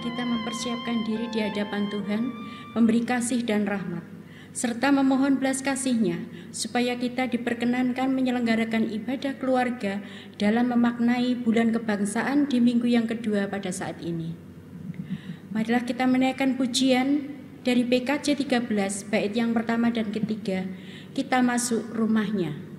kita mempersiapkan diri di hadapan Tuhan, memberi kasih dan rahmat, serta memohon belas kasih-Nya supaya kita diperkenankan menyelenggarakan ibadah keluarga dalam memaknai bulan kebangsaan di minggu yang kedua pada saat ini. Marilah kita menaikkan pujian dari PKJ 13 bait yang pertama dan ketiga, kita masuk rumah-Nya.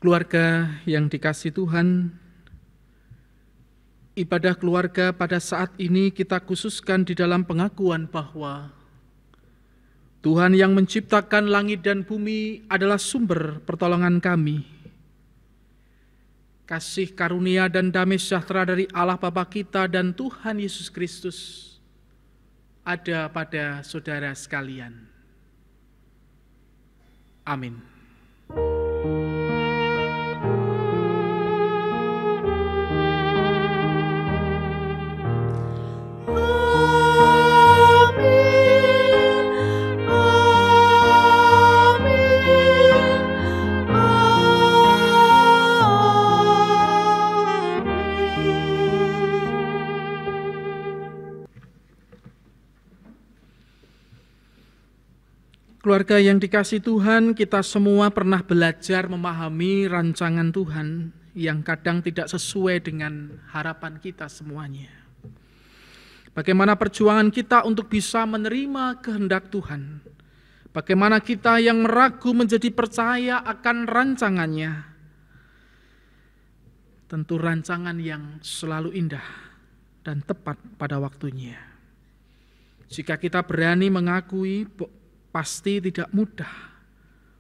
Keluarga yang dikasihi Tuhan, ibadah keluarga pada saat ini kita khususkan di dalam pengakuan bahwa Tuhan yang menciptakan langit dan bumi adalah sumber pertolongan kami. Kasih karunia dan damai sejahtera dari Allah Bapa kita dan Tuhan Yesus Kristus ada pada saudara sekalian. Amin. Keluarga yang dikasihi Tuhan, kita semua pernah belajar memahami rancangan Tuhan yang kadang tidak sesuai dengan harapan kita semuanya. Bagaimana perjuangan kita untuk bisa menerima kehendak Tuhan. Bagaimana kita yang meragu menjadi percaya akan rancangannya. Tentu rancangan yang selalu indah dan tepat pada waktunya. Jika kita berani mengakui, pasti tidak mudah,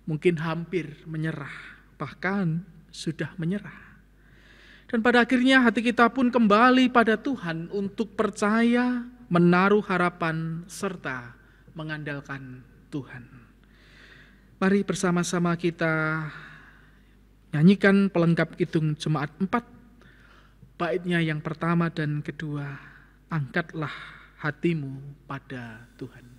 mungkin hampir menyerah, bahkan sudah menyerah. Dan pada akhirnya hati kita pun kembali pada Tuhan untuk percaya, menaruh harapan, serta mengandalkan Tuhan. Mari bersama-sama kita nyanyikan pelengkap Kidung Jemaat 4, baitnya yang pertama dan kedua, angkatlah hatimu pada Tuhan.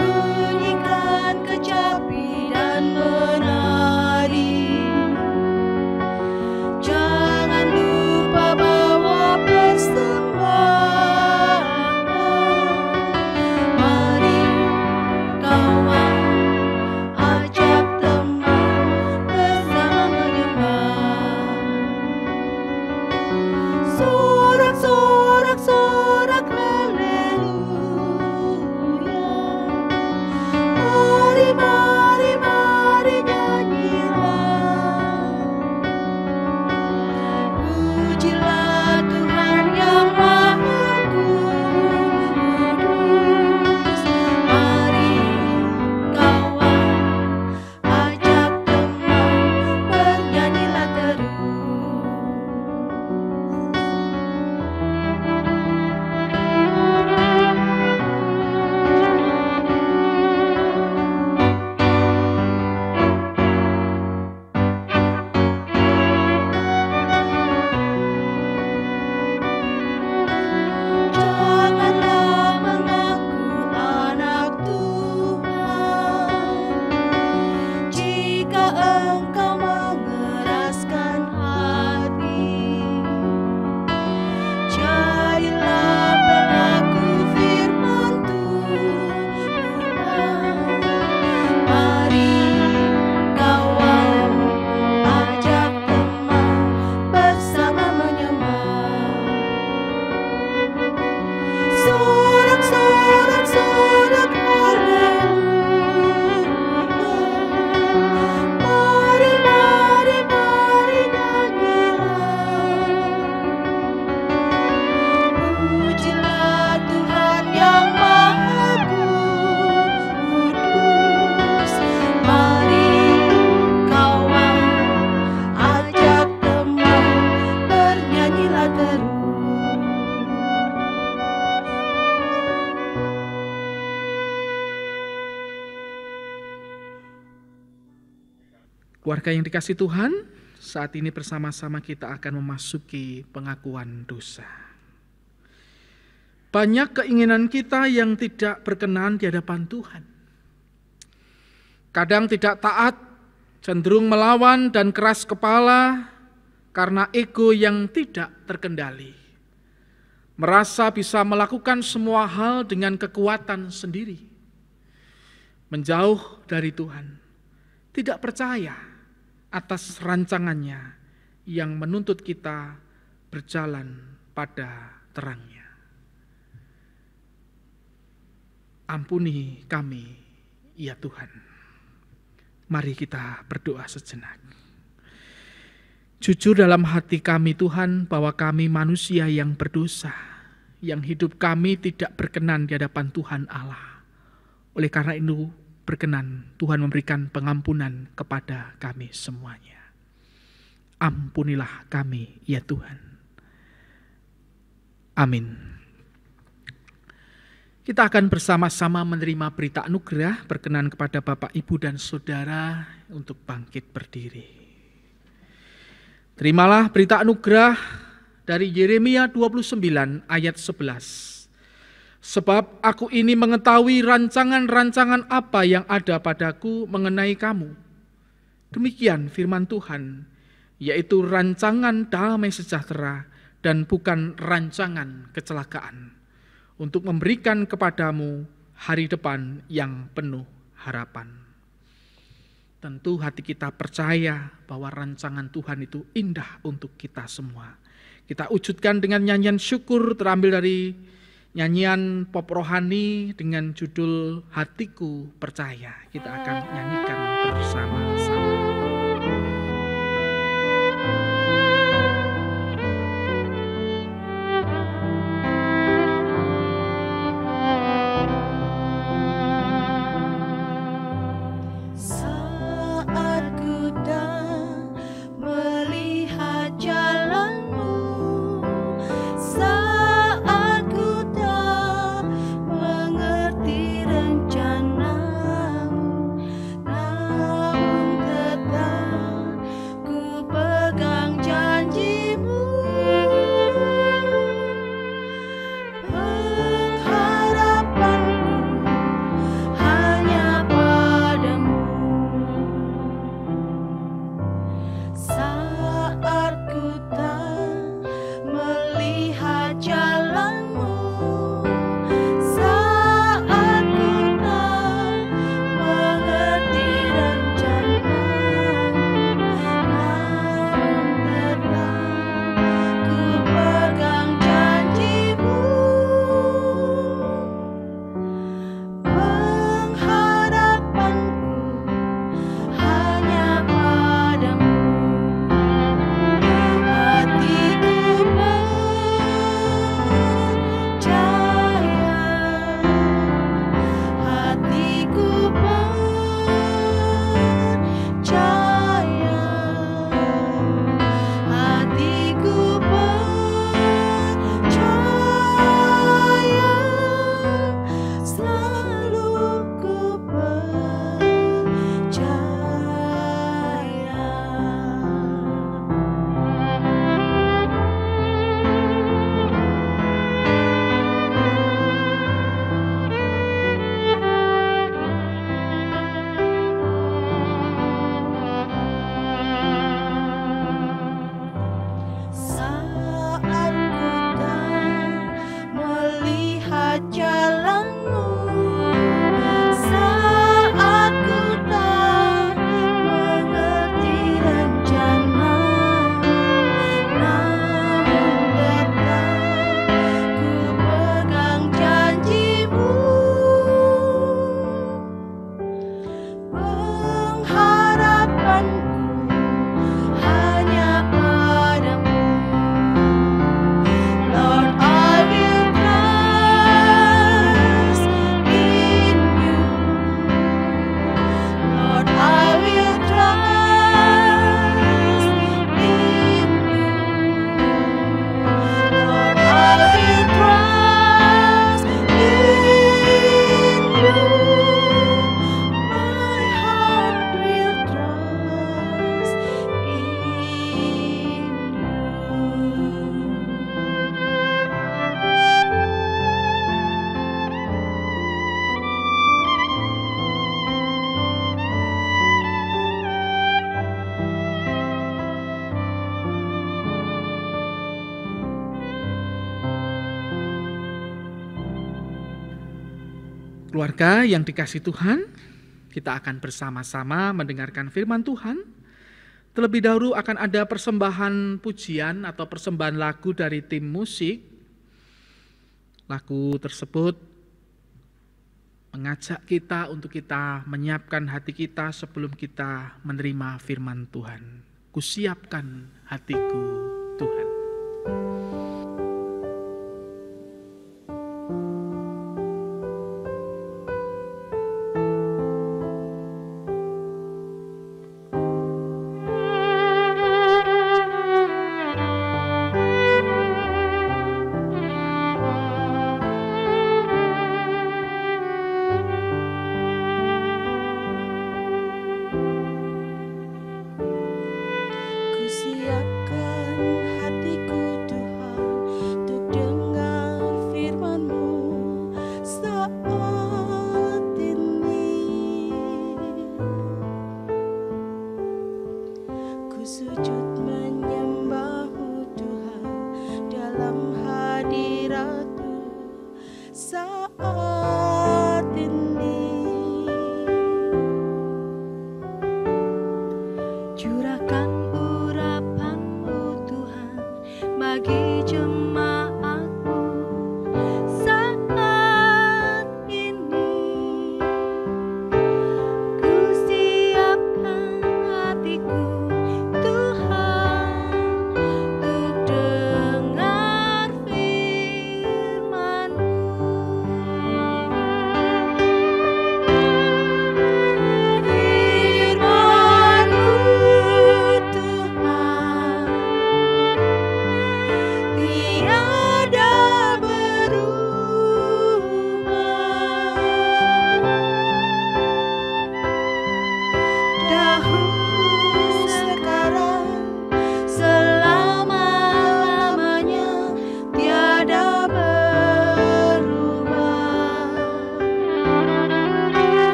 Bunyikan kecapi dan menari. Keluarga yang dikasihi Tuhan, saat ini bersama-sama kita akan memasuki pengakuan dosa. Banyak keinginan kita yang tidak berkenan di hadapan Tuhan. Kadang tidak taat, cenderung melawan dan keras kepala karena ego yang tidak terkendali. Merasa bisa melakukan semua hal dengan kekuatan sendiri. Menjauh dari Tuhan. Tidak percaya atas rancangannya yang menuntut kita berjalan pada terangnya. Ampuni kami, ya Tuhan. Mari kita berdoa sejenak. Jujur dalam hati kami Tuhan bahwa kami manusia yang berdosa, yang hidup kami tidak berkenan di hadapan Tuhan Allah. Oleh karena itu berkenan Tuhan memberikan pengampunan kepada kami semuanya. Ampunilah kami, ya Tuhan. Amin. Kita akan bersama-sama menerima berita anugerah, berkenan kepada Bapak, Ibu, dan Saudara untuk bangkit berdiri. Terimalah berita anugerah dari Yeremia 29 ayat 11. Sebab aku ini mengetahui rancangan-rancangan apa yang ada padaku mengenai kamu. Demikian firman Tuhan, yaitu rancangan damai sejahtera dan bukan rancangan kecelakaan, untuk memberikan kepadamu hari depan yang penuh harapan. Tentu hati kita percaya bahwa rancangan Tuhan itu indah untuk kita semua. Kita wujudkan dengan nyanyian syukur terambil dari nyanyian pop rohani dengan judul Hatiku Percaya. Kita akan nyanyikan bersama-sama. Rencanamu, namun Keluarga yang dikasihi Tuhan, kita akan bersama-sama mendengarkan firman Tuhan. Terlebih dahulu akan ada persembahan pujian atau persembahan lagu dari tim musik. Lagu tersebut mengajak kita untuk kita menyiapkan hati kita sebelum kita menerima firman Tuhan. Kusiapkan hatiku, Tuhan.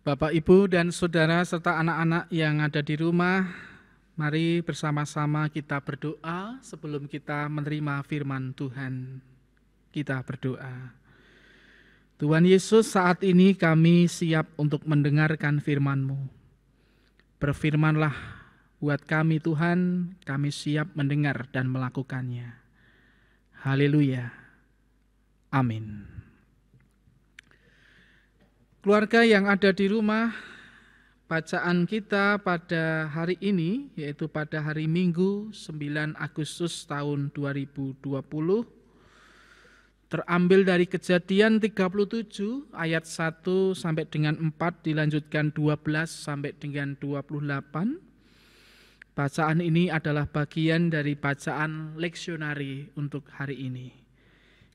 Bapak, Ibu, dan Saudara, serta anak-anak yang ada di rumah, mari bersama-sama kita berdoa sebelum kita menerima firman Tuhan. Kita berdoa. Tuhan Yesus, saat ini kami siap untuk mendengarkan firman-Mu. Berfirmanlah buat kami Tuhan, kami siap mendengar dan melakukannya. Haleluya. Amin. Keluarga yang ada di rumah, bacaan kita pada hari ini, yaitu pada hari Minggu 9 Agustus tahun 2020, terambil dari Kejadian 37 ayat 1 sampai dengan 4, dilanjutkan 12 sampai dengan 28. Bacaan ini adalah bagian dari bacaan leksionari untuk hari ini.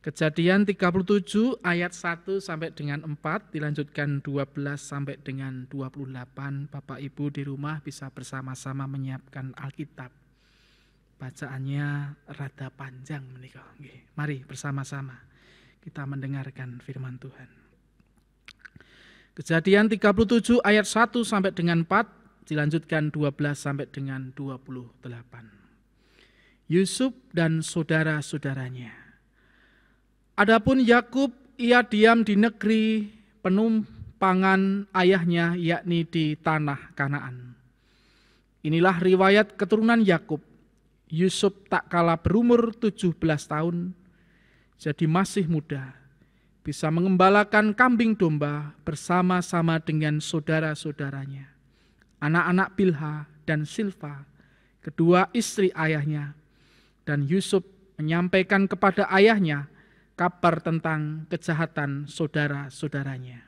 Kejadian 37 ayat 1 sampai dengan 4, dilanjutkan 12 sampai dengan 28. Bapak Ibu di rumah bisa bersama-sama menyiapkan Alkitab. Bacaannya rada panjang menika. Mari bersama-sama kita mendengarkan firman Tuhan. Kejadian 37 ayat 1 sampai dengan 4, dilanjutkan 12 sampai dengan 28. Yusuf dan saudara-saudaranya. Adapun Yakub, ia diam di negeri penumpangan ayahnya, yakni di tanah Kanaan. Inilah riwayat keturunan Yakub. Yusuf tak kalah berumur 17 tahun, jadi masih muda, bisa mengembalakan kambing domba bersama-sama dengan saudara-saudaranya, anak-anak Bilha dan Silpa, kedua istri ayahnya. Dan Yusuf menyampaikan kepada ayahnya kabar tentang kejahatan saudara-saudaranya.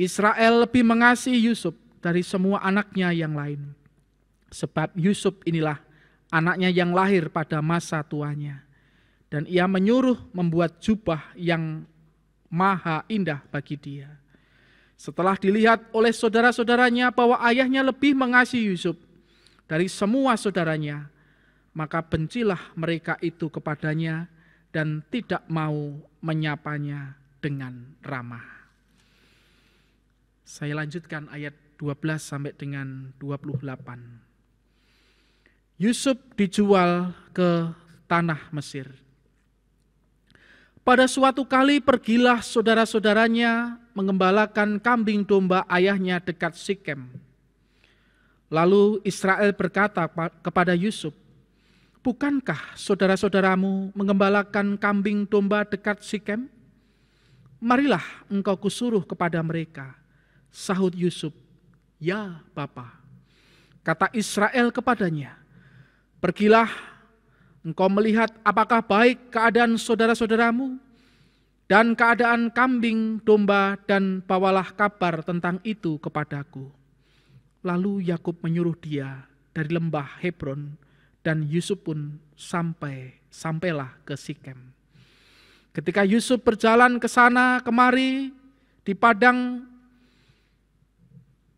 Israel lebih mengasihi Yusuf dari semua anaknya yang lain, sebab Yusuf inilah anaknya yang lahir pada masa tuanya, dan ia menyuruh membuat jubah yang maha indah bagi dia. Setelah dilihat oleh saudara-saudaranya bahwa ayahnya lebih mengasihi Yusuf dari semua saudaranya, maka bencilah mereka itu kepadanya dan tidak mau menyapanya dengan ramah. Saya lanjutkan ayat 12 sampai dengan 28. Yusuf dijual ke tanah Mesir. Pada suatu kali pergilah saudara-saudaranya mengembalakan kambing domba ayahnya dekat Sikem. Lalu Israel berkata kepada Yusuf, "Bukankah saudara-saudaramu mengembalakan kambing domba dekat Sikem? Marilah engkau kusuruh kepada mereka." Sahut Yusuf, "Ya, Bapa." Kata Israel kepadanya, "Pergilah, engkau melihat apakah baik keadaan saudara-saudaramu dan keadaan kambing domba, dan bawalah kabar tentang itu kepadaku." Lalu Yakub menyuruh dia dari lembah Hebron, dan Yusuf pun sampailah ke Sikem. Ketika Yusuf berjalan ke sana kemari di padang,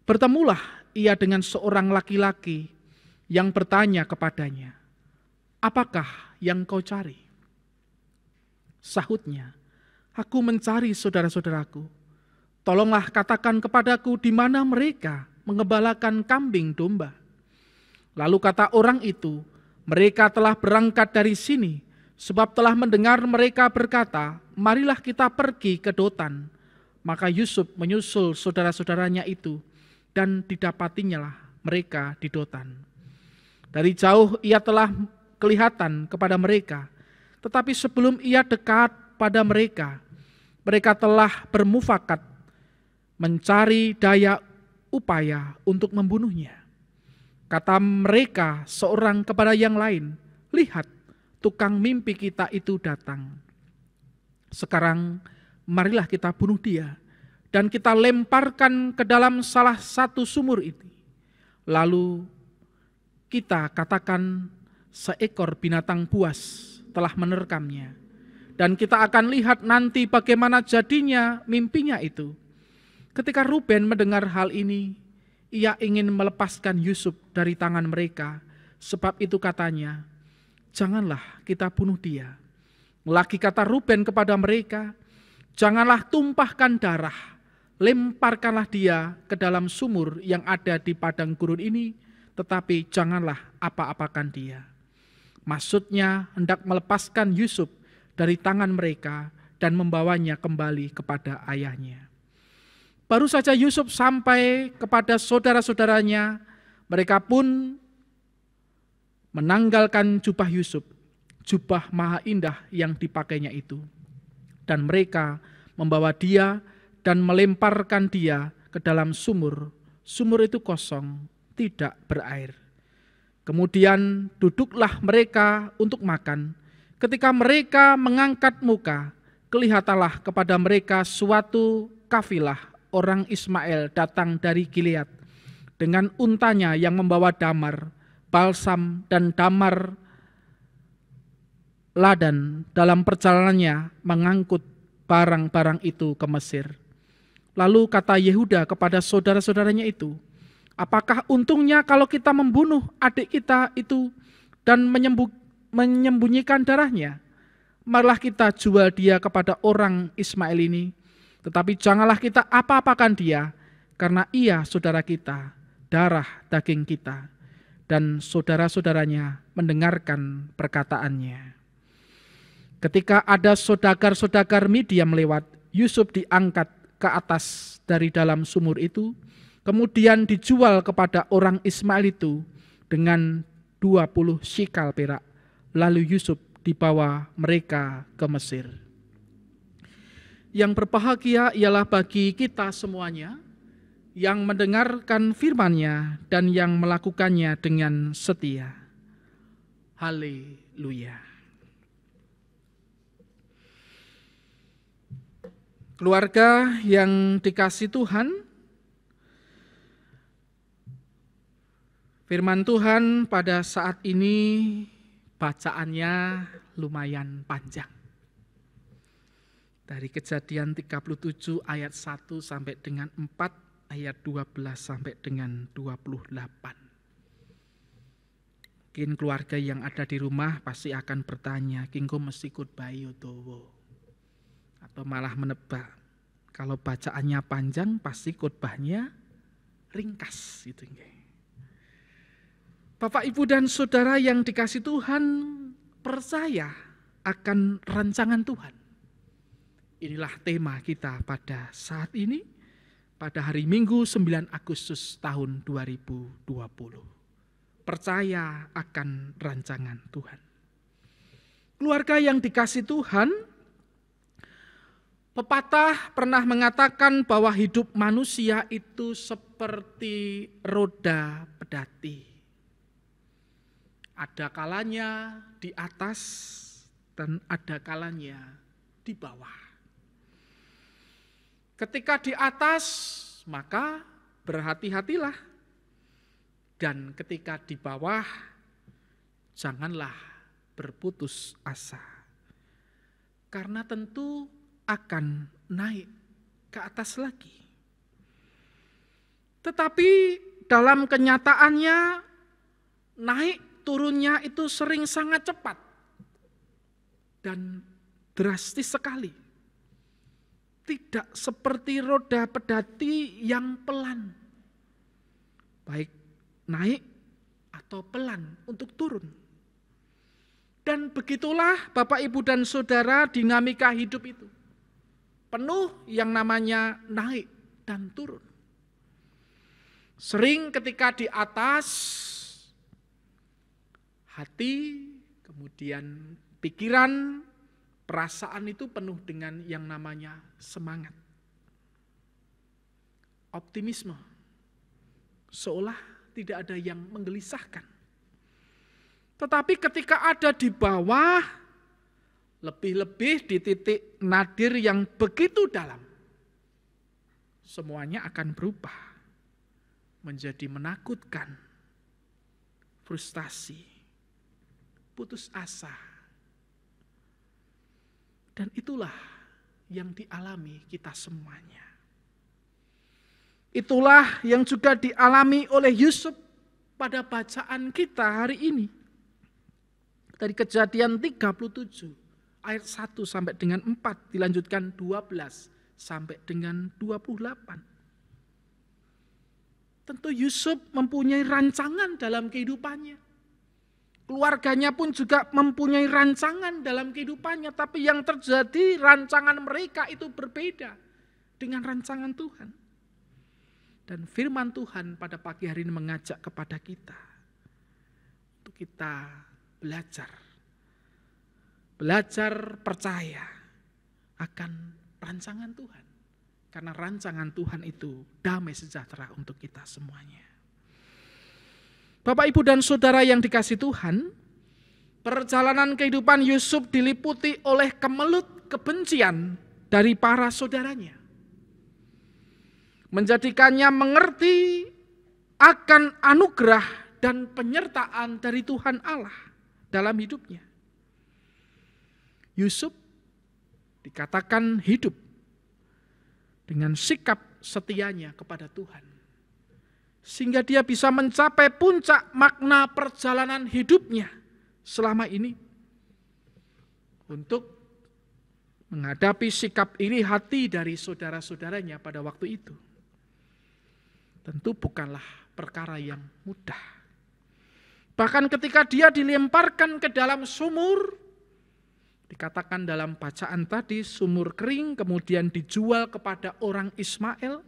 bertemulah ia dengan seorang laki-laki yang bertanya kepadanya, "Apakah yang kau cari?" Sahutnya, "Aku mencari saudara-saudaraku. Tolonglah katakan kepadaku di mana mereka mengembalakan kambing domba." Lalu kata orang itu, "Mereka telah berangkat dari sini, sebab telah mendengar mereka berkata, 'Marilah kita pergi ke Dotan.'" Maka Yusuf menyusul saudara-saudaranya itu, dan didapatinya lah mereka di Dotan. Dari jauh ia telah kelihatan kepada mereka, tetapi sebelum ia dekat pada mereka, mereka telah bermufakat mencari daya upaya untuk membunuhnya. Kata mereka seorang kepada yang lain, "Lihat, tukang mimpi kita itu datang. Sekarang marilah kita bunuh dia dan kita lemparkan ke dalam salah satu sumur itu. Lalu kita katakan seekor binatang buas telah menerkamnya. Dan kita akan lihat nanti bagaimana jadinya mimpinya itu." Ketika Ruben mendengar hal ini, ia ingin melepaskan Yusuf dari tangan mereka. Sebab itu katanya, "Janganlah kita bunuh dia." Lagi kata Ruben kepada mereka, "Janganlah tumpahkan darah. Lemparkanlah dia ke dalam sumur yang ada di padang gurun ini, tetapi janganlah apa-apakan dia." Maksudnya hendak melepaskan Yusuf dari tangan mereka dan membawanya kembali kepada ayahnya. Baru saja Yusuf sampai kepada saudara-saudaranya, mereka pun menanggalkan jubah Yusuf, jubah maha indah yang dipakainya itu. Dan mereka membawa dia dan melemparkan dia ke dalam sumur. Sumur itu kosong, tidak berair. Kemudian duduklah mereka untuk makan. Ketika mereka mengangkat muka, kelihatanlah kepada mereka suatu kafilah orang Ismail datang dari Gilead dengan untanya yang membawa damar, balsam, dan damar ladan dalam perjalanannya mengangkut barang-barang itu ke Mesir. Lalu kata Yehuda kepada saudara-saudaranya itu, "Apakah untungnya kalau kita membunuh adik kita itu dan menyembunyikan darahnya? Marilah kita jual dia kepada orang Ismail ini, tetapi janganlah kita apa-apakan dia, karena ia saudara kita, darah daging kita." Dan saudara-saudaranya mendengarkan perkataannya. Ketika ada saudagar-saudagar Midian lewat, Yusuf diangkat ke atas dari dalam sumur itu, kemudian dijual kepada orang Ismail itu dengan 20 shikal perak. Lalu Yusuf dibawa mereka ke Mesir. Yang berbahagia ialah bagi kita semuanya yang mendengarkan firman-Nya dan yang melakukannya dengan setia. Haleluya. Keluarga yang dikasih Tuhan, firman Tuhan pada saat ini bacaannya lumayan panjang. Dari Kejadian 37 ayat 1 sampai dengan 4, ayat 12 sampai dengan 28. Mungkin keluarga yang ada di rumah pasti akan bertanya, kingko mesti khotbahe dawa. Atau malah menebak, kalau bacaannya panjang pasti khotbahnya ringkas gitu. Bapak, Ibu dan Saudara yang dikasih Tuhan, percaya akan rancangan Tuhan. Inilah tema kita pada saat ini, pada hari Minggu 9 Agustus tahun 2020. Percaya akan rancangan Tuhan. Keluarga yang dikasih Tuhan, pepatah pernah mengatakan bahwa hidup manusia itu seperti roda pedati. Ada kalanya di atas dan ada kalanya di bawah. Ketika di atas, maka berhati-hatilah. Dan ketika di bawah, janganlah berputus asa. Karena tentu akan naik ke atas lagi. Tetapi dalam kenyataannya, naik turunnya itu sering sangat cepat dan drastis sekali. Tidak seperti roda pedati yang pelan, baik naik atau pelan untuk turun. Dan begitulah Bapak, Ibu dan Saudara dinamika hidup itu. Penuh yang namanya naik dan turun. Sering ketika di atas, hati, kemudian pikiran, perasaan itu penuh dengan yang namanya semangat. Optimisme. Seolah tidak ada yang menggelisahkan. Tetapi ketika ada di bawah, lebih-lebih di titik nadir yang begitu dalam, semuanya akan berubah menjadi menakutkan, frustasi, putus asa. Dan itulah yang dialami kita semuanya. Itulah yang juga dialami oleh Yusuf pada bacaan kita hari ini. Dari Kejadian 37 ayat 1 sampai dengan 4 dilanjutkan 12 sampai dengan 28. Tentu Yusuf mempunyai rancangan dalam kehidupannya. Keluarganya pun juga mempunyai rancangan dalam kehidupannya, tapi yang terjadi rancangan mereka itu berbeda dengan rancangan Tuhan. Dan firman Tuhan pada pagi hari ini mengajak kepada kita untuk kita belajar percaya akan rancangan Tuhan. Karena rancangan Tuhan itu damai sejahtera untuk kita semuanya. Bapak, Ibu dan Saudara yang dikasih Tuhan, perjalanan kehidupan Yusuf diliputi oleh kemelut kebencian dari para saudaranya. Menjadikannya mengerti akan anugerah dan penyertaan dari Tuhan Allah dalam hidupnya. Yusuf dikatakan hidup dengan sikap setianya kepada Tuhan. Sehingga dia bisa mencapai puncak makna perjalanan hidupnya selama ini. Untuk menghadapi sikap iri hati dari saudara-saudaranya pada waktu itu. Tentu bukanlah perkara yang mudah. Bahkan ketika dia dilemparkan ke dalam sumur, dikatakan dalam bacaan tadi, sumur kering kemudian dijual kepada orang Ismail,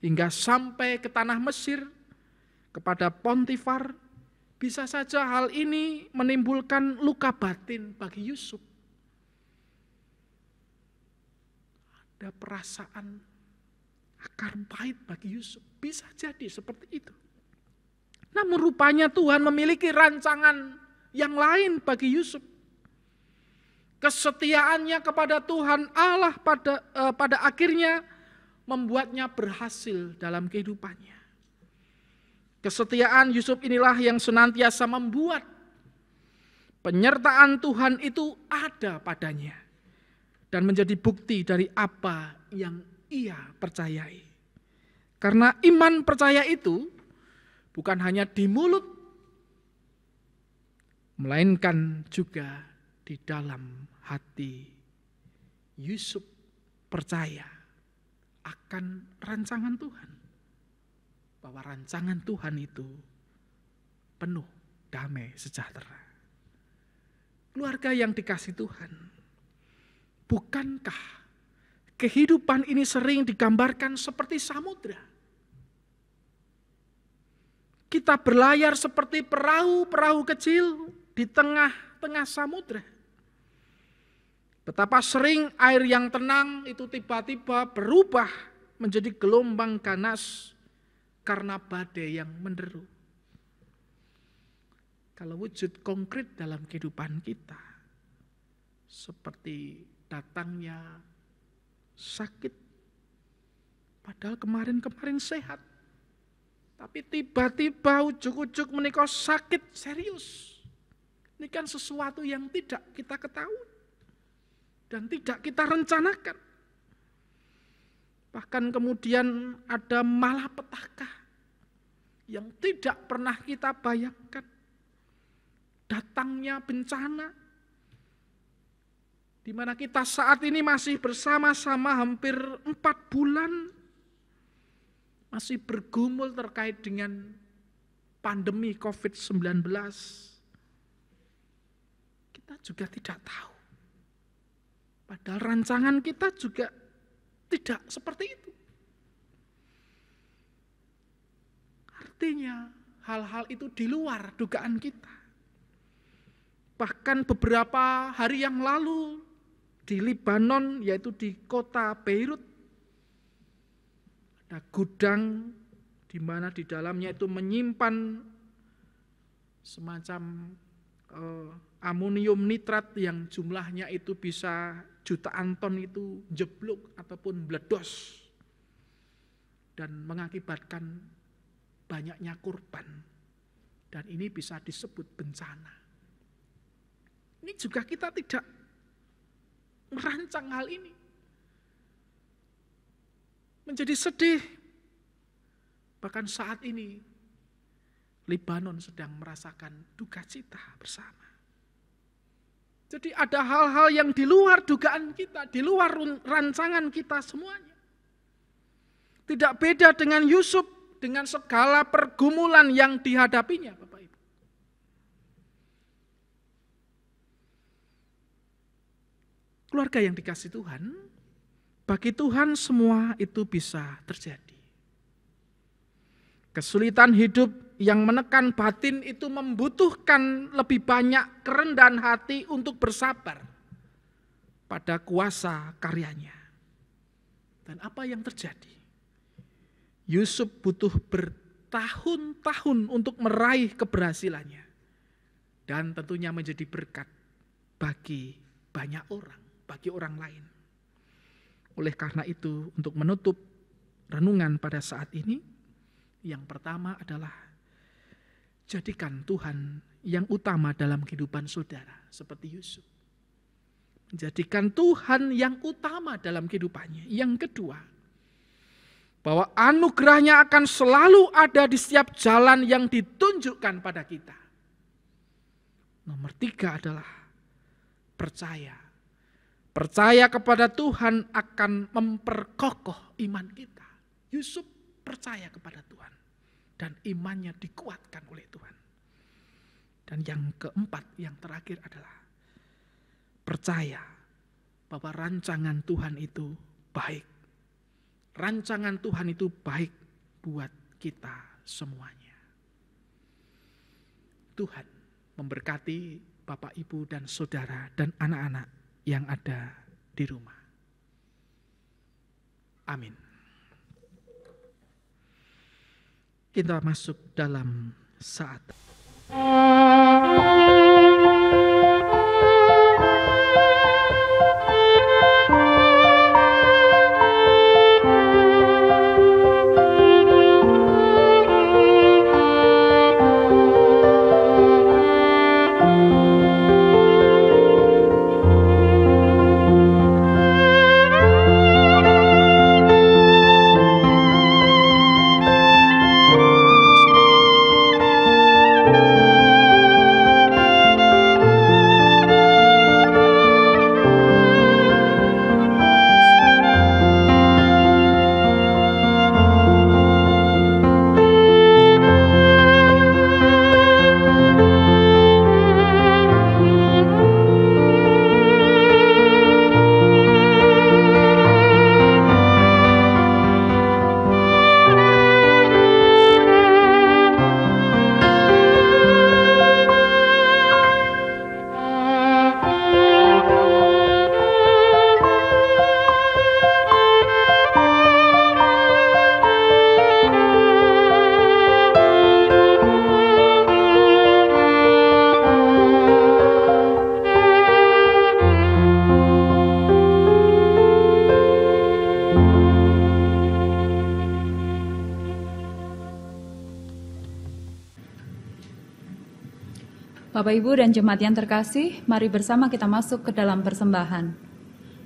hingga sampai ke tanah Mesir, kepada Pontifar. Bisa saja hal ini menimbulkan luka batin bagi Yusuf. Ada perasaan akar pahit bagi Yusuf. Bisa jadi seperti itu. Namun rupanya Tuhan memiliki rancangan yang lain bagi Yusuf. Kesetiaannya kepada Tuhan Allah pada akhirnya membuatnya berhasil dalam kehidupannya. Kesetiaan Yusuf inilah yang senantiasa membuat penyertaan Tuhan itu ada padanya dan menjadi bukti dari apa yang ia percayai. Karena iman percaya itu bukan hanya di mulut, melainkan juga di dalam hati. Yusuf percaya akan rancangan Tuhan, bahwa rancangan Tuhan itu penuh damai sejahtera. Keluarga yang dikasihi Tuhan, bukankah kehidupan ini sering digambarkan seperti samudra? Kita berlayar seperti perahu-perahu kecil di tengah-tengah samudra. Betapa sering air yang tenang itu tiba-tiba berubah menjadi gelombang ganas karena badai yang menderu. Kalau wujud konkret dalam kehidupan kita, seperti datangnya sakit, padahal kemarin-kemarin sehat, tapi tiba-tiba ujuk-ujuk menikah sakit serius. Ini kan sesuatu yang tidak kita ketahui dan tidak kita rencanakan. Bahkan kemudian ada malapetaka yang tidak pernah kita bayangkan. Datangnya bencana, di mana kita saat ini masih bersama-sama hampir 4 bulan, masih bergumul terkait dengan pandemi COVID-19. Kita juga tidak tahu. Padahal rancangan kita juga tidak seperti itu. Artinya hal-hal itu di luar dugaan kita. Bahkan beberapa hari yang lalu di Lebanon, yaitu di kota Beirut, ada gudang di mana di dalamnya itu menyimpan semacam amonium nitrat yang jumlahnya itu bisa jutaan ton itu jeblok ataupun meledos dan mengakibatkan banyaknya korban. Dan ini bisa disebut bencana. Ini juga kita tidak merancang hal ini. Menjadi sedih. Bahkan saat ini Lebanon sedang merasakan duka cita bersama. Jadi ada hal-hal yang di luar dugaan kita, di luar rancangan kita semuanya. Tidak beda dengan Yusuf, dengan segala pergumulan yang dihadapinya, Bapak Ibu. Keluarga yang dikasihi Tuhan, bagi Tuhan semua itu bisa terjadi. Kesulitan hidup yang menekan batin itu membutuhkan lebih banyak kerendahan hati untuk bersabar pada kuasa karyanya. Dan apa yang terjadi? Yusuf butuh bertahun-tahun untuk meraih keberhasilannya. Dan tentunya menjadi berkat bagi banyak orang, bagi orang lain. Oleh karena itu, untuk menutup renungan pada saat ini, yang pertama adalah jadikan Tuhan yang utama dalam kehidupan saudara, seperti Yusuf. Menjadikan Tuhan yang utama dalam kehidupannya. Yang kedua, bahwa anugerahnya akan selalu ada di setiap jalan yang ditunjukkan pada kita. Nomor 3 adalah percaya. Percaya kepada Tuhan akan memperkokoh iman kita. Yusuf percaya kepada Tuhan dan imannya dikuatkan oleh Tuhan. Dan yang keempat, yang terakhir adalah percaya bahwa rancangan Tuhan itu baik. Rancangan Tuhan itu baik buat kita semuanya. Tuhan memberkati Bapak, Ibu, dan saudara dan anak-anak yang ada di rumah. Amin. Kita masuk dalam saat Bapak, Ibu, dan jemaat yang terkasih, mari bersama kita masuk ke dalam persembahan.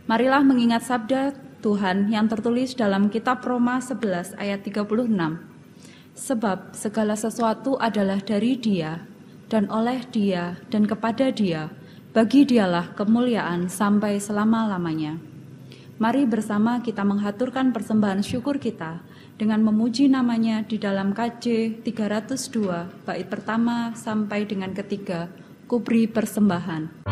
Marilah mengingat sabda Tuhan yang tertulis dalam kitab Roma 11 ayat 36. Sebab segala sesuatu adalah dari Dia, dan oleh Dia, dan kepada Dia, bagi Dialah kemuliaan sampai selama-lamanya. Mari bersama kita menghaturkan persembahan syukur kita dengan memuji namanya di dalam KJ 302, bait pertama sampai dengan ketiga, kubri persembahan.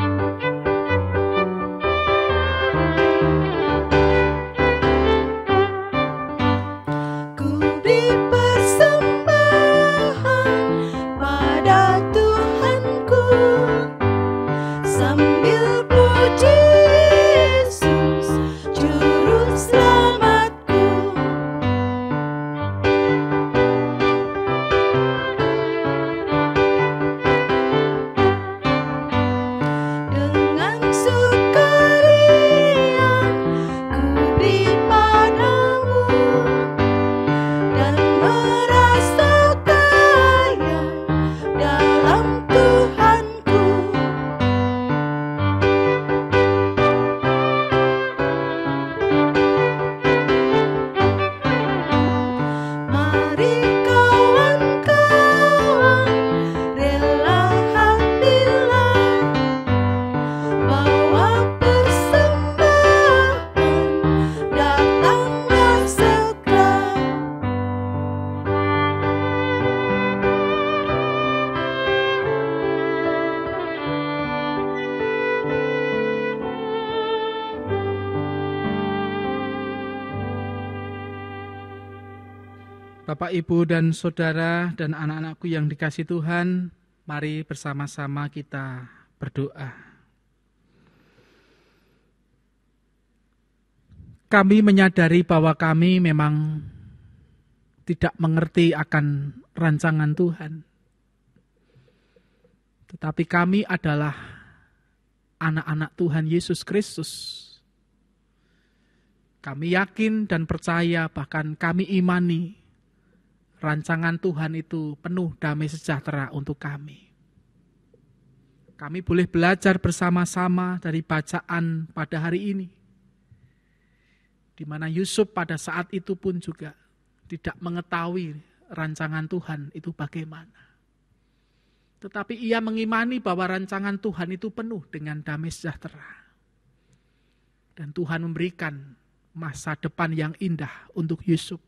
Bapak, Ibu, dan Saudara, dan anak-anakku yang dikasihi Tuhan, mari bersama-sama kita berdoa. Kami menyadari bahwa kami memang tidak mengerti akan rancangan Tuhan. Tetapi kami adalah anak-anak Tuhan Yesus Kristus. Kami yakin dan percaya, bahkan kami imani, rancangan Tuhan itu penuh damai sejahtera untuk kami. Kami boleh belajar bersama-sama dari bacaan pada hari ini, di mana Yusuf pada saat itu pun juga tidak mengetahui rancangan Tuhan itu bagaimana. Tetapi ia mengimani bahwa rancangan Tuhan itu penuh dengan damai sejahtera. Dan Tuhan memberikan masa depan yang indah untuk Yusuf.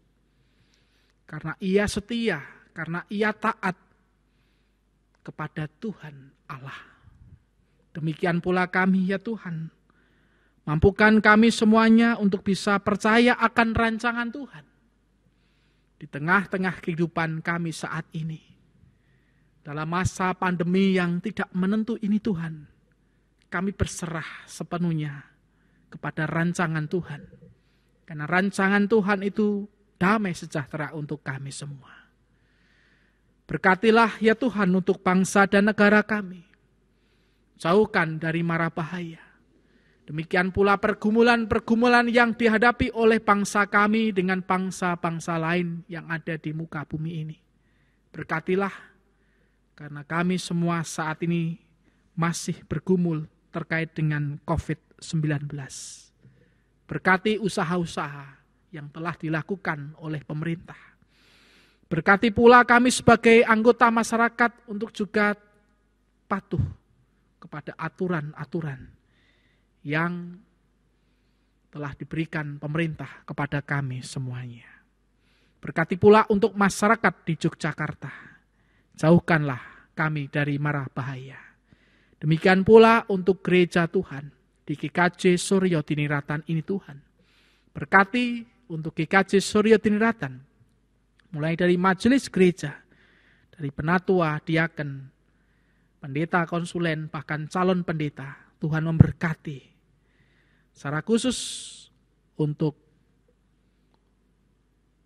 Karena ia setia, karena ia taat kepada Tuhan Allah. Demikian pula kami, ya Tuhan. Mampukan kami semuanya untuk bisa percaya akan rancangan Tuhan. Di tengah-tengah kehidupan kami saat ini. Dalam masa pandemi yang tidak menentu ini Tuhan. Kami berserah sepenuhnya kepada rancangan Tuhan. Karena rancangan Tuhan itu damai sejahtera untuk kami semua. Berkatilah ya Tuhan untuk bangsa dan negara kami. Jauhkan dari mara bahaya. Demikian pula pergumulan-pergumulan yang dihadapi oleh bangsa kami dengan bangsa-bangsa lain yang ada di muka bumi ini. Berkatilah, karena kami semua saat ini masih bergumul terkait dengan COVID-19. Berkati usaha-usaha yang telah dilakukan oleh pemerintah. Berkati pula kami sebagai anggota masyarakat untuk juga patuh kepada aturan-aturan yang telah diberikan pemerintah kepada kami semuanya. Berkati pula untuk masyarakat di Yogyakarta. Jauhkanlah kami dari mara bahaya. Demikian pula untuk gereja Tuhan di GKJ Suryo Diniratan ini Tuhan. Berkati untuk GKJ Suryo Diniratan, mulai dari majelis gereja, dari penatua, diaken, pendeta, konsulen, bahkan calon pendeta, Tuhan memberkati. Secara khusus untuk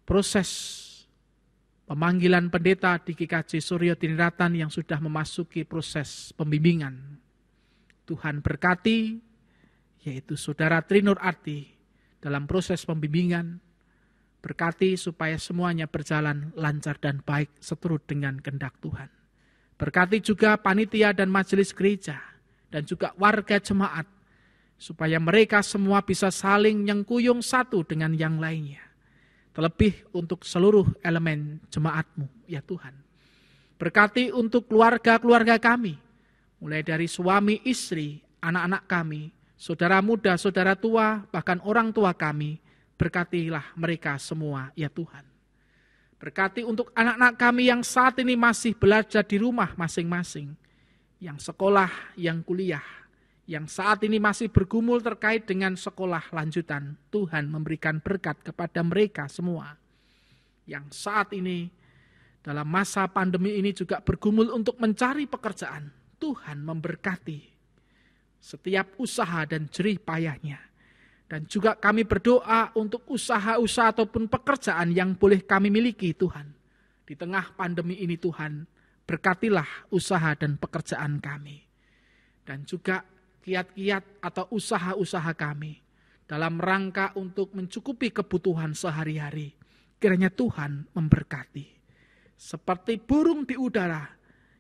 proses pemanggilan pendeta di GKJ Suryo Diniratan yang sudah memasuki proses pembimbingan. Tuhan berkati, yaitu Saudara Trinur Arti, dalam proses pembimbingan, berkati supaya semuanya berjalan lancar dan baik seturut dengan kehendak Tuhan. Berkati juga panitia dan majelis gereja dan juga warga jemaat, supaya mereka semua bisa saling nyengkuyung satu dengan yang lainnya. Terlebih untuk seluruh elemen jemaat-Mu, ya Tuhan. Berkati untuk keluarga-keluarga kami, mulai dari suami, istri, anak-anak kami, saudara muda, saudara tua, bahkan orang tua kami. Berkatilah mereka semua, ya Tuhan. Berkati untuk anak-anak kami yang saat ini masih belajar di rumah masing-masing, yang sekolah, yang kuliah, yang saat ini masih bergumul terkait dengan sekolah lanjutan. Tuhan memberikan berkat kepada mereka semua. Yang saat ini dalam masa pandemi ini juga bergumul untuk mencari pekerjaan. Tuhan memberkati setiap usaha dan jerih payahnya. Dan juga kami berdoa untuk usaha-usaha ataupun pekerjaan yang boleh kami miliki Tuhan. Di tengah pandemi ini Tuhan, berkatilah usaha dan pekerjaan kami. Dan juga kiat-kiat atau usaha-usaha kami dalam rangka untuk mencukupi kebutuhan sehari-hari. Kiranya Tuhan memberkati. Seperti burung di udara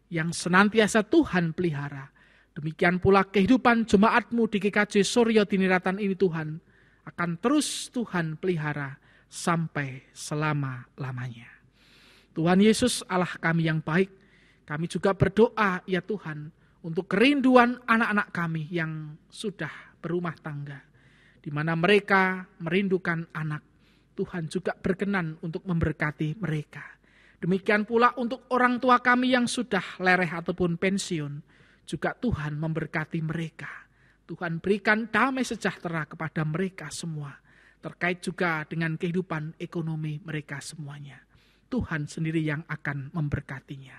yang senantiasa Tuhan pelihara. Demikian pula kehidupan jemaat-Mu di GKJ Suryo Diniratan ini Tuhan, akan terus Tuhan pelihara sampai selama-lamanya. Tuhan Yesus Allah kami yang baik, kami juga berdoa ya Tuhan, untuk kerinduan anak-anak kami yang sudah berumah tangga, di mana mereka merindukan anak. Tuhan juga berkenan untuk memberkati mereka. Demikian pula untuk orang tua kami yang sudah lereh ataupun pensiun, juga Tuhan memberkati mereka. Tuhan berikan damai sejahtera kepada mereka semua. Terkait juga dengan kehidupan ekonomi mereka semuanya. Tuhan sendiri yang akan memberkatinya.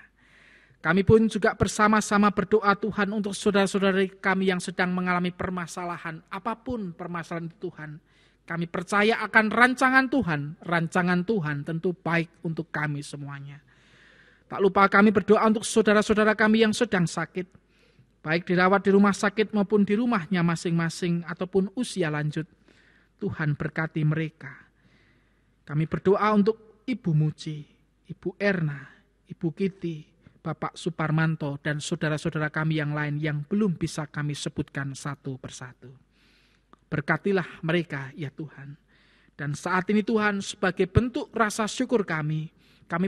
Kami pun juga bersama-sama berdoa Tuhan untuk saudara-saudari kami yang sedang mengalami permasalahan. Apapun permasalahan itu Tuhan. Kami percaya akan rancangan Tuhan. Rancangan Tuhan tentu baik untuk kami semuanya. Tak lupa kami berdoa untuk saudara-saudara kami yang sedang sakit. Baik dirawat di rumah sakit maupun di rumahnya masing-masing ataupun usia lanjut. Tuhan berkati mereka. Kami berdoa untuk Ibu Muci, Ibu Erna, Ibu Kiti, Bapak Suparmanto, dan saudara-saudara kami yang lain yang belum bisa kami sebutkan satu persatu. Berkatilah mereka ya Tuhan. Dan saat ini Tuhan sebagai bentuk rasa syukur kami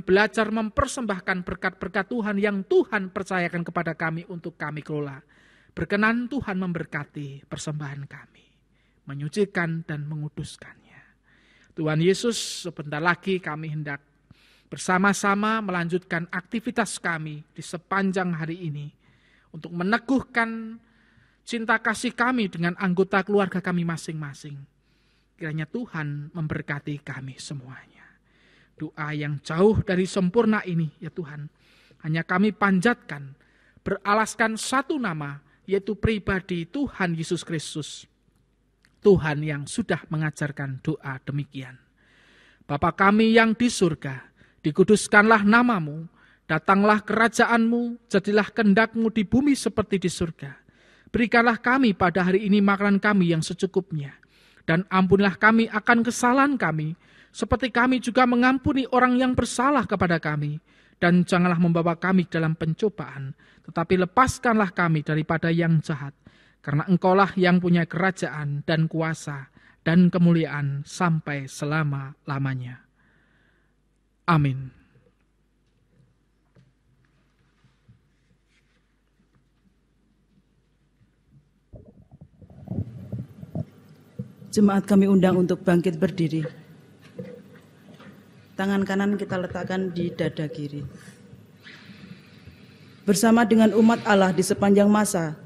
belajar mempersembahkan berkat-berkat Tuhan yang Tuhan percayakan kepada kami untuk kami kelola. Berkenan Tuhan memberkati persembahan kami, menyucikan dan menguduskannya. Tuhan Yesus, sebentar lagi kami hendak bersama-sama melanjutkan aktivitas kami di sepanjang hari ini untuk meneguhkan cinta kasih kami dengan anggota keluarga kami masing-masing. Kiranya Tuhan memberkati kami semuanya. Doa yang jauh dari sempurna ini ya Tuhan, hanya kami panjatkan beralaskan satu nama, yaitu pribadi Tuhan Yesus Kristus. Tuhan yang sudah mengajarkan doa demikian. Bapa kami yang di surga, dikuduskanlah namamu, datanglah kerajaan-Mu, jadilah kehendak-Mu di bumi seperti di surga. Berikanlah kami pada hari ini makanan kami yang secukupnya, dan ampunilah kami akan kesalahan kami, seperti kami juga mengampuni orang yang bersalah kepada kami. Dan janganlah membawa kami dalam pencobaan, tetapi lepaskanlah kami daripada yang jahat. Karena Engkaulah yang punya kerajaan dan kuasa dan kemuliaan sampai selama-lamanya. Amin. Jemaat kami undang untuk bangkit berdiri. Tangan kanan kita letakkan di dada kiri. Bersama dengan umat Allah di sepanjang masa,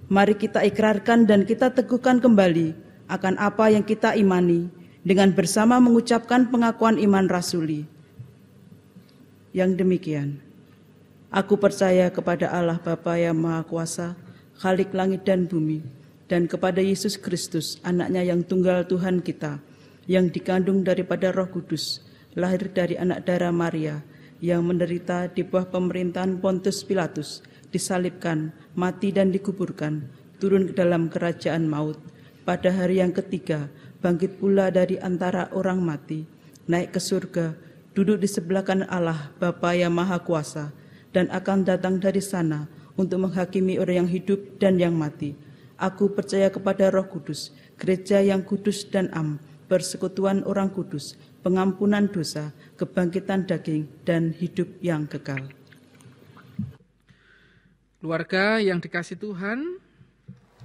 mari kita ikrarkan dan kita teguhkan kembali akan apa yang kita imani dengan bersama mengucapkan pengakuan iman rasuli. Yang demikian, aku percaya kepada Allah Bapa yang Maha Kuasa, Khalik langit dan bumi, dan kepada Yesus Kristus, anaknya yang tunggal Tuhan kita, yang dikandung daripada Roh Kudus, lahir dari anak darah Maria, yang menderita di bawah pemerintahan Pontius Pilatus, disalibkan, mati dan dikuburkan, turun ke dalam kerajaan maut. Pada hari yang ketiga, bangkit pula dari antara orang mati, naik ke surga, duduk di sebelah kanan Allah Bapa yang Maha Kuasa, dan akan datang dari sana untuk menghakimi orang yang hidup dan yang mati. Aku percaya kepada Roh Kudus, gereja yang kudus dan am, persekutuan orang kudus, pengampunan dosa, kebangkitan daging, dan hidup yang kekal. Keluarga yang dikasihi Tuhan,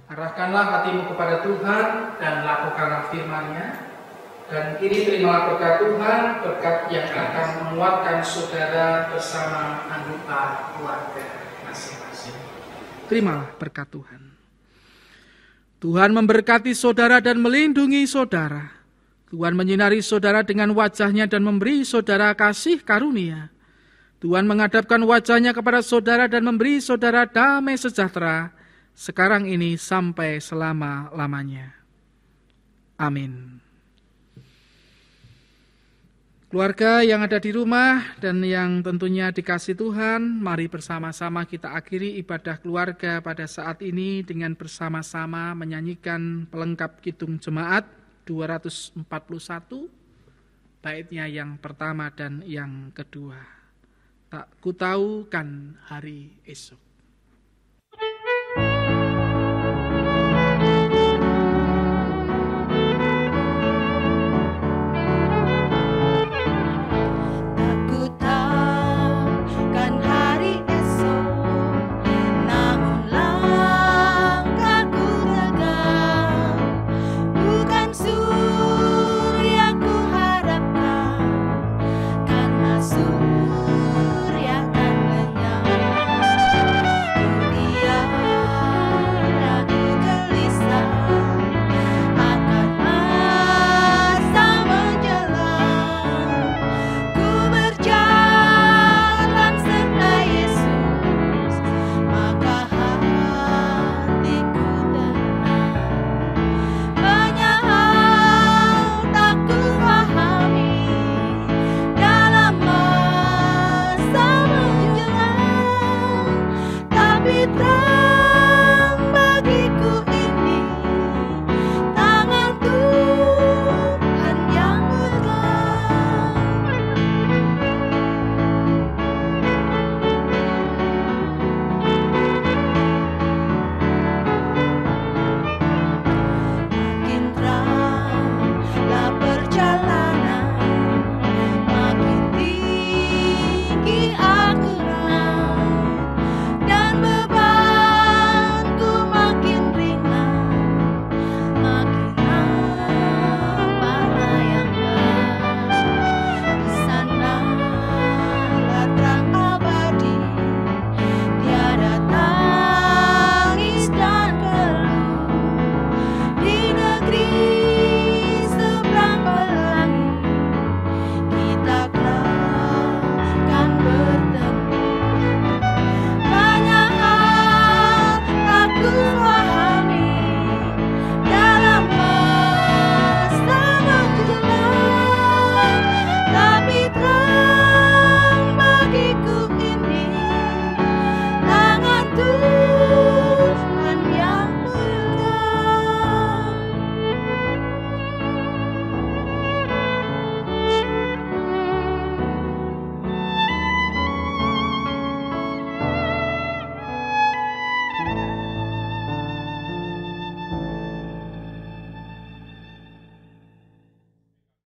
arahkanlah hatimu kepada Tuhan dan lakukanlah firman-Nya. Dan kini terimalah berkat Tuhan, berkat yang akan menguatkan saudara bersama anggota keluarga masing-masing. Terimalah berkat Tuhan. Tuhan memberkati saudara dan melindungi saudara. Tuhan menyinari saudara dengan wajah-Nya dan memberi saudara kasih karunia. Tuhan menghadapkan wajah-Nya kepada saudara dan memberi saudara damai sejahtera, sekarang ini sampai selama-lamanya. Amin. Keluarga yang ada di rumah dan yang tentunya dikasihi Tuhan, mari bersama-sama kita akhiri ibadah keluarga pada saat ini dengan bersama-sama menyanyikan pelengkap Kidung Jemaat 241, baitnya yang pertama dan yang kedua. Tak kutahu kan hari esok.